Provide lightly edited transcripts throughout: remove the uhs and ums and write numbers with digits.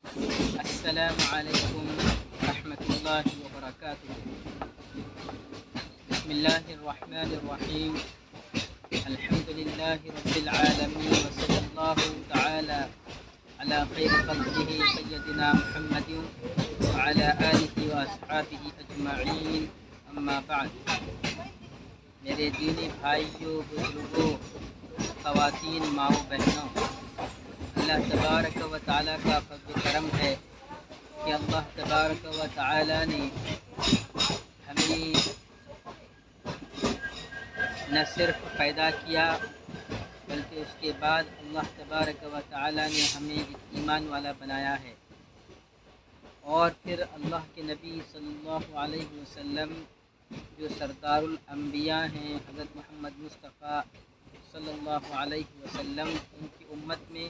السلام علیکم ورحمۃ اللہ وبرکاتہ۔ بسم اللہ الرحمن الرحیم۔ الحمد للہ رب العالمین وصلی اللہ تعالی علی خیر خلقہ سیدنا محمد وعلی آلہ واصحابہ اجمعین، اما بعد۔ میرے دینی بھائیوں، بزرگوں، خواتین، ماؤں، بہنوں، اللہ تبارک و تعالیٰ کا فضل و کرم ہے کہ اللہ تبارک و تعالیٰ نے ہمیں نہ صرف پیدا کیا بلکہ اس کے بعد اللہ تبارک و تعالیٰ نے ہمیں ایک ایمان والا بنایا ہے، اور پھر اللہ کے نبی صلی اللہ علیہ وسلم جو سردار الانبیاء ہیں، حضرت محمد مصطفیٰ صلی اللہ علیہ وسلم، ان کی امت میں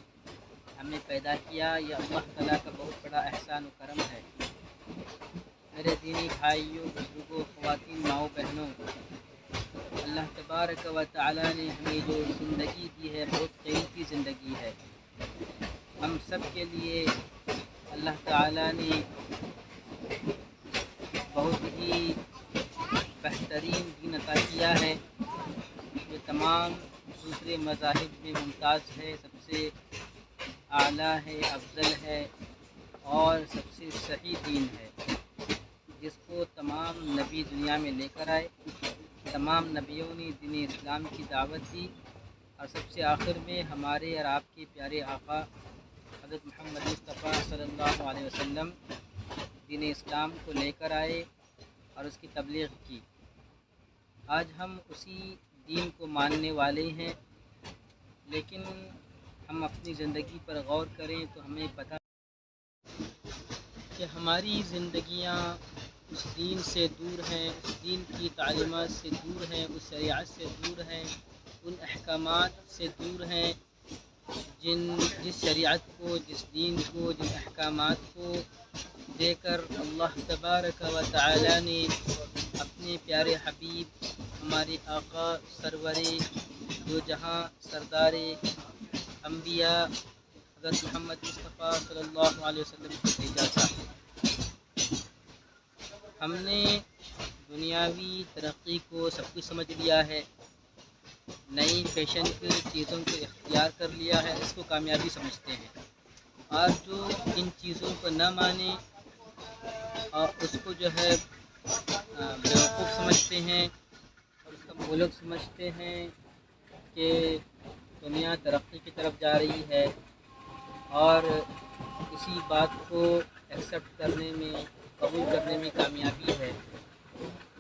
ہمیں پیدا کیا۔ یہ اللہ تعالیٰ کا بہت بڑا احسان و کرم ہے۔ میرے دینی بھائیوں، بزرگوں، خواتین، ماؤں، بہنوں، اللہ تبارک و تعالیٰ نے ہمیں جو زندگی دی ہے بہت قیمتی زندگی ہے۔ ہم سب کے لیے اللہ تعالیٰ نے بہت ہی بہترین دین عطا کیا ہے، جو تمام دوسرے مذاہب میں ممتاز ہے، سب سے اعلیٰ ہے، افضل ہے اور سب سے صحیح دین ہے، جس کو تمام نبی دنیا میں لے کر آئے۔ تمام نبیوں نے دین اسلام کی دعوت دی، اور سب سے آخر میں ہمارے اور آپ کے پیارے آقا حضرت محمد مصطفیٰ صلی اللہ علیہ وسلم دین اسلام کو لے کر آئے اور اس کی تبلیغ کی۔ آج ہم اسی دین کو ماننے والے ہیں، لیکن ہم اپنی زندگی پر غور کریں تو ہمیں پتہ کہ ہماری زندگیاں اس دین سے دور ہیں، اس دین کی تعلیمات سے دور ہیں، اس شریعت سے دور ہیں، ان احکامات سے دور ہیں جس شریعت کو، جس دین کو، جن احکامات کو دے کر اللہ تبارک و تعالی نے اپنے پیارے حبیب ہمارے آقا سرور دو جہاں سردار انبیاء حضرت محمد مصطفیٰ صلی اللہ علیہ وسلم کو بھیجا تھا۔ ہم نے دنیاوی ترقی کو سب کچھ سمجھ لیا ہے، نئی فیشن کی چیزوں کو اختیار کر لیا ہے، اس کو کامیابی سمجھتے ہیں، اور جو ان چیزوں کو نہ مانے اور اس کو جو ہے بیوقوف سمجھتے ہیں اور اس کا مہلک سمجھتے ہیں کہ دنیا ترقی کی طرف جا رہی ہے، اور اسی بات کو ایکسیپٹ کرنے میں، قبول کرنے میں کامیابی ہے،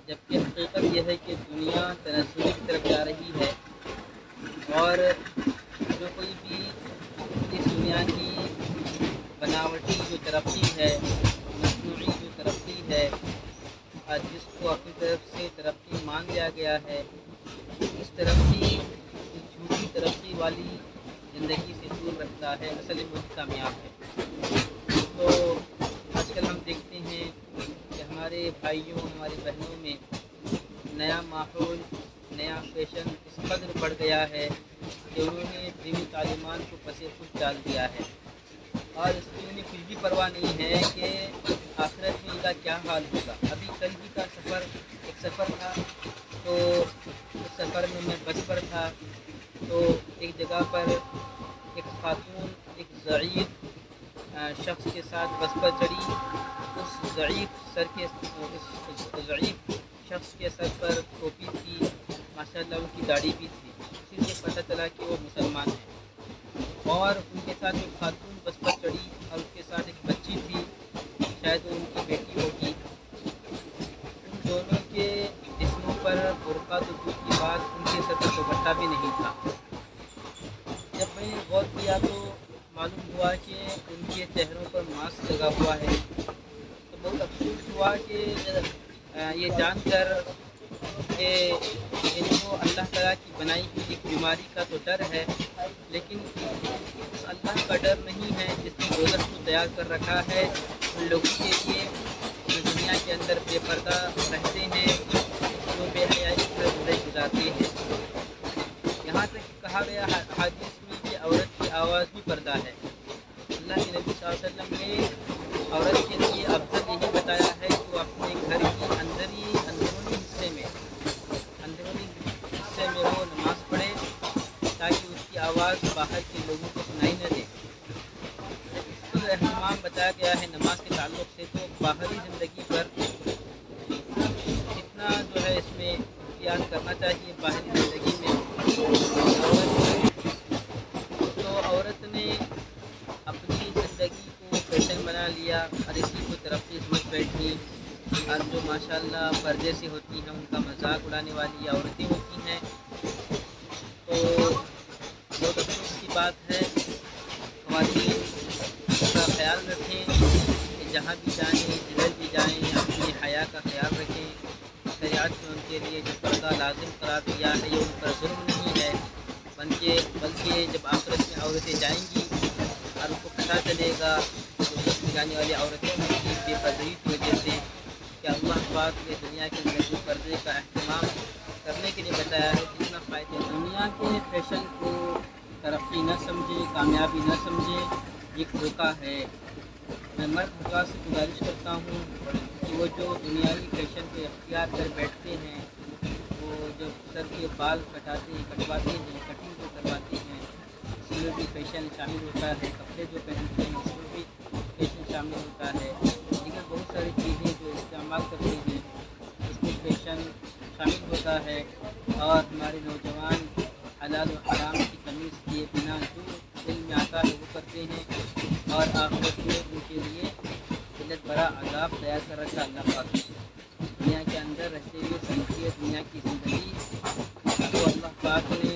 جبکہ حقیقت یہ ہے کہ دنیا تنزلی کی طرف جا رہی ہے، اور جو کوئی بھی اس دنیا کی بناوٹی جو ترقی ہے، مصنوعی جو ترقی ہے، اور جس کو اپنی طرف سے ترقی مان لیا گیا ہے، اس ترقی، اس جھوٹی ترقی والی زندگی سے دور رکھتا ہے، اصل میں وہی کامیاب ہے۔ تو آج کل ہم دیکھتے ہیں کہ ہمارے بھائیوں، ہماری بہنوں میں نیا ماحول، نیا فیشن اس قدر بڑھ گیا ہے کہ انہوں نے دینی تعلیمات کو پس خود ڈال دیا ہے، اور اس کی انہیں کچھ بھی پرواہ نہیں ہے کہ آخرت میں ان کا کیا حال ہوگا۔ ابھی کل ہی کا ایک سفر تھا، تو اس سفر میں بس پر تھا، تو ایک جگہ پر ایک خاتون ایک ضعیف شخص کے ساتھ بس پر چڑھی۔ اس ضعیف شخص کے سر پر ٹوپی تھی، ماشاءاللہ ان کی داڑھی بھی تھی، اسی سے پتہ چلا کہ وہ مسلمان ہیں۔ اور ان کے ساتھ ایک خاتون بس پر چڑھی اور اس کے ساتھ ایک بچی تھی، شاید وہ ان کی بیٹی ہوگی۔ ان دونوں کے جسموں پر برقع تو دور کی بات، ان کے سر پر دوپٹہ بھی نہیں تھا۔ جب میں نے غور کیا تو معلوم ہوا کہ ان کے چہروں پر ماسک لگا ہوا ہے، تو بہت افسوس ہوا کہ یہ جان کر کہ ان کو اللہ تعالیٰ کی بنائی ہوئی ایک بیماری کا تو ڈر ہے، لیکن اس اللہ کا ڈر نہیں ہے جس نے دوزخ کو تیار کر رکھا ہے ان لوگوں کے لیے جو دنیا کے اندر بے پردہ رہتے ہیں، جو بے حیائی کی زندگی گزارتے ہیں۔ یہاں تک کہا گیا حدیث میں کہ عورت کی آواز بھی پردہ ہے۔ اللہ کے نبی صلی اللہ علیہ وسلم نے عورت کے لیے افضل یہی بتایا ہے کہ وہ اپنے گھر کی اندرونی حصے میں وہ نماز پڑھے تاکہ اس کی آواز باہر کے لوگوں کو سنائی نہ دے۔ جب اس پر اہتمام بتایا گیا ہے نماز کے تعلق سے، تو باہری زندگی پر کتنا جو ہے اس میں اختیار کرنا چاہیے باہری زندگی میں۔ عورت نے اپنی زندگی کو فیشن بنا لیا اور اسی کو ترقی سمجھ بیٹھی، اور جو ماشاءاللہ پردے سے ہوتی ہیں ان کا مذاق اڑانے والی عورتیں ہوتی ہیں۔ تو بہت افسوس کی بات ہے، خواتین کا خیال رکھیں کہ جہاں بھی جائیں جدھر بھی جائیں اپنے حیا کا خیال رکھیں۔ شریعت نے ان کے لیے جو پردہ لازم قرار دیا ہے یہ ان پر ظلم نہیں ہے، بلکہ جب آخرت میں عورتیں جائیں گی اور ان کو پتہ چلے گا دوزخ میں جانے والی عورتوں کی بے پردگی کی وجہ سے کہ اللہ پاک نے دنیا کے اندر جو پردے کا اہتمام کرنے کے لیے بتایا ہے کتنا فائدہ۔ دنیا کے فیشن کو ترقی نہ سمجھے، کامیابی نہ سمجھے، یہ دھوکہ ہے۔ میں مرد حضرات سے گزارش کرتا ہوں کہ وہ جو دنیاوی فیشن کو اختیار کر بیٹھتے ہیں، وہ جب سر کے بال کٹواتے ہیں، کٹنگ کو کرواتے ہیں، اس میں بھی فیشن شامل ہوتا ہے، کپڑے جو پہنتے ہیں اس میں بھی فیشن شامل ہوتا ہے، لیکن بہت ساری چیزیں جو استعمال کرتے ہیں اس میں فیشن شامل ہوتا ہے، اور ہمارے نوجوان حلال و حرام کی تمیز کیے بنا جو دل میں آتا ہے وہ کرتے ہیں، اور آخرت میں ان کے لیے علت برا عذاب تیار کر رکھا اللہ پاک نے۔ دنیا کے اندر رہتے ہوئے سمجھیے دنیا کی زندگی تو اللہ پاک نے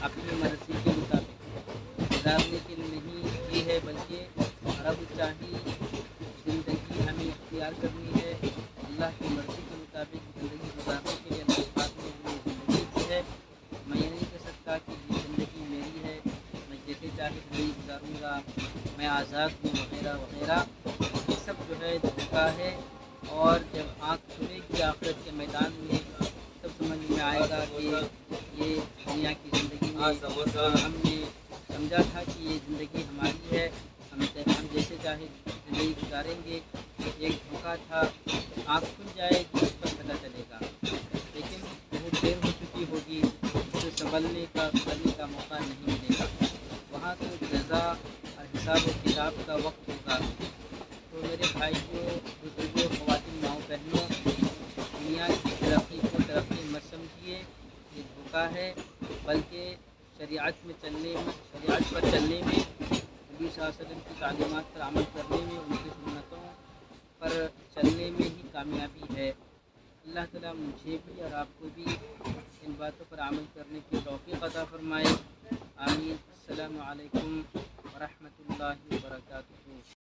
اپنی مرضی کے مطابق گزارنے کے لیے نہیں کی ہے، بلکہ رب چاہی زندگی ہمیں اختیار کرنی ہے۔ اللہ کی مرضی کے مطابق زندگی گزارنے کے لیے اللہ پاک نے ہمیں زندگی دی ہے۔ میں یہ نہیں کہہ سکتا کہ یہ زندگی میری ہے، میں جیسے چاہے زندگی گزاروں گا، میں آزاد ہوں وغیرہ وغیرہ، یہ سب جو ہے دھوکہ ہے۔ اور جب آنکھ کھلے گی آخرت کے میدان میں تب سمجھ میں آئے گا کہ یہ دنیا کی زندگی میں ہم نے سمجھا تھا کہ یہ زندگی ہماری ہے، ہم جیسے چاہے زندگی گزاریں گے، ایک دھوکہ تھا۔ آنکھ کھل جائے گی اس پر پتہ چلے گا، لیکن بہت دیر ہو چکی ہوگی، اسے سنبھلنے کا موقع نہیں ملے گا، وہاں تو جزا اور حساب و کتاب کا وقت ہوگا۔ تو میرے بھائیوں، بزرگوں، خواتین، ماؤں بہنوں، دنیا کی ترقی کو ترقی مت سمجھیے، یہ دھوکہ ہے، بلکہ شریعت پر چلنے میں، نبی صلی اللہ علیہ وسلم کی تعلیمات پر عمل کرنے میں، ان کی سنتوں پر چلنے میں ہی کامیابی ہے۔ اللہ تعالیٰ مجھے بھی اور آپ کو بھی ان باتوں پر عمل کرنے کی توفیق عطا فرمائے۔ آمین۔ السلام علیکم ورحمۃ اللہ وبرکاتہ۔